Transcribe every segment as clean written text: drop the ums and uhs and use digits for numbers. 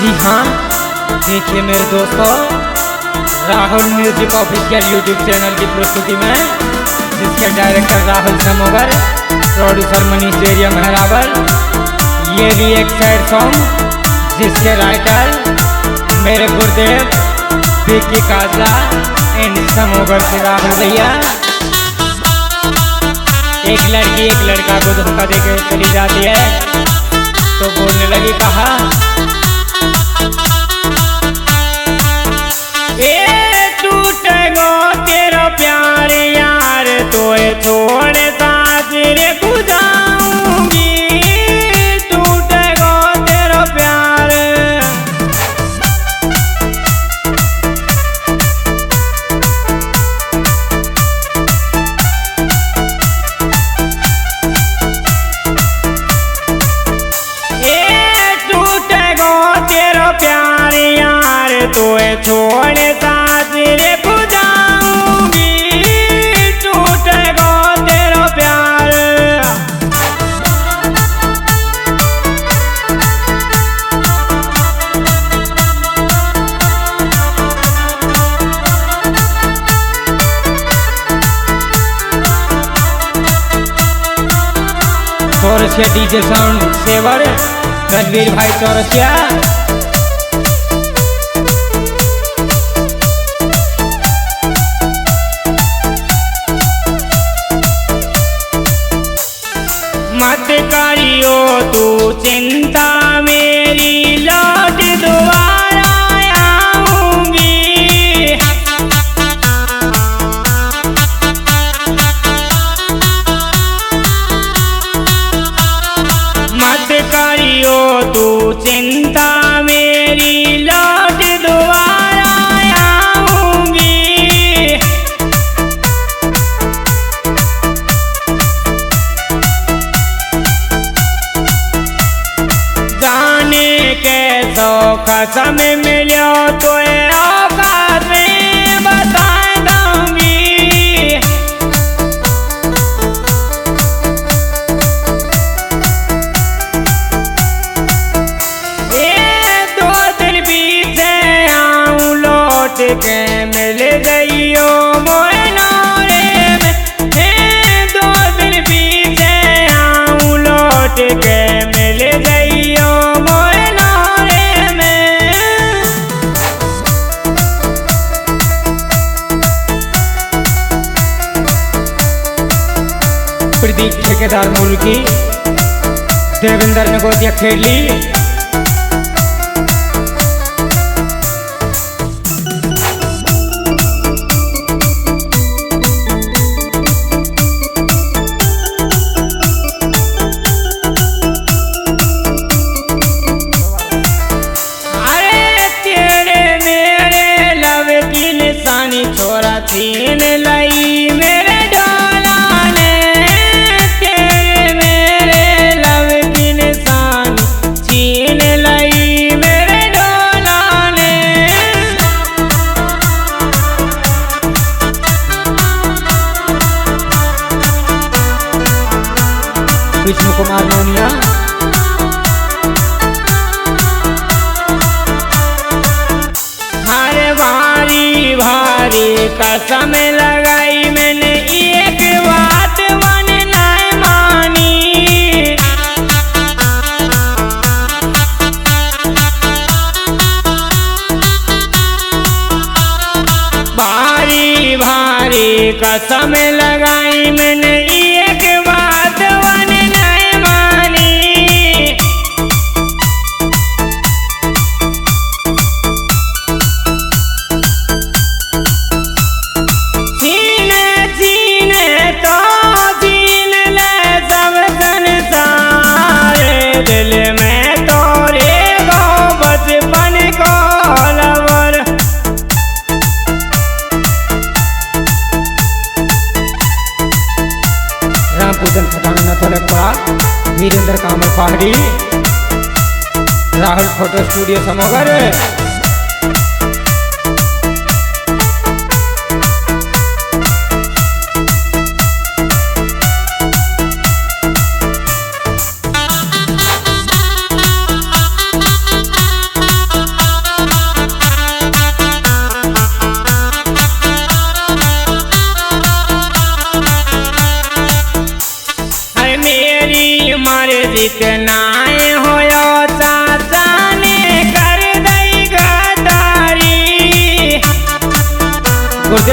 जी हाँ, देखिए मेरे दोस्तों, Rahul music official YouTube channel की प्रस्तुति में, जिसके डायरेक्टर राहुल समोगर, प्रोड्यूसर मनीष एरिया महरावर, ये भी एक सैड सॉन्ग जिसके राइटर मेरे गुरुदेव विक्की काजला एंड समोगर से राहुल भैया। एक लड़की एक लड़का को धोखा देकर चली जाती है तो बोलने लगी कहा, तेरा प्यार यार तो छोड़ साजरे गुजाऊंगी, टूटेगा तेरा प्यार। टूटेगा तेरा प्यार यार तो छोड़ साजरे चौरसिया डीजे साउंड सेवर रणवीर भाई चौरसिया। मत करियो तू चिंता मेरी, लौट दोबारा आऊंगी। करियो तू चिंता मेरी, लौट दोबारा आऊंगी। जाने के शौक समय मिलो तो औकात में बता दूंगी। के मिल गईयो मोहनारे में, दो दिन पीछे आऊं लौट के मिल गईयो मोहनारे में। प्रदीप ठेकेदार मुल्की, देवेंद्र ने गोदिया खेली। छोरा छीन लई मेरे डोला ने, तेरे मेरे लव की निशानी छीन लई मेरे डोला ने। विष्णु कुमार मोनिया। भारी कसम लगाई मैंने, एक बात मन नहीं मानी। भारी भारी कसम लगाई मैंने, एक बात मन नहीं मानी। दिल में तोरे गो बचपन को लवर। राम पूजन खटाना न थोड़े पड़ा, वीरेंद्र कामर पहाड़ी, राहुल फोटो स्टूडियो समोगर।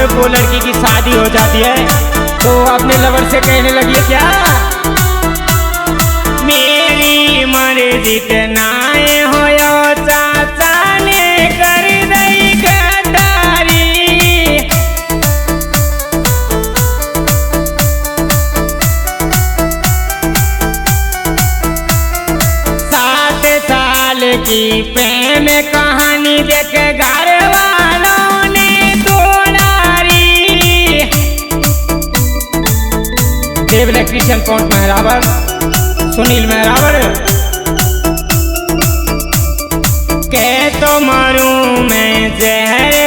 जब वो लड़की की शादी हो जाती है तो अपने लवर से कहने लगी है क्या, मेरी मर्जी के नाए हो चाचा ने कर दई गद्दारी। की प्रेम कहानी देख घर वालों ने तोड़ारी। देव इलेक्ट्रीशियन पॉइंट मेहरावर सुनील मेहरावर के तो मरूं मैं जहर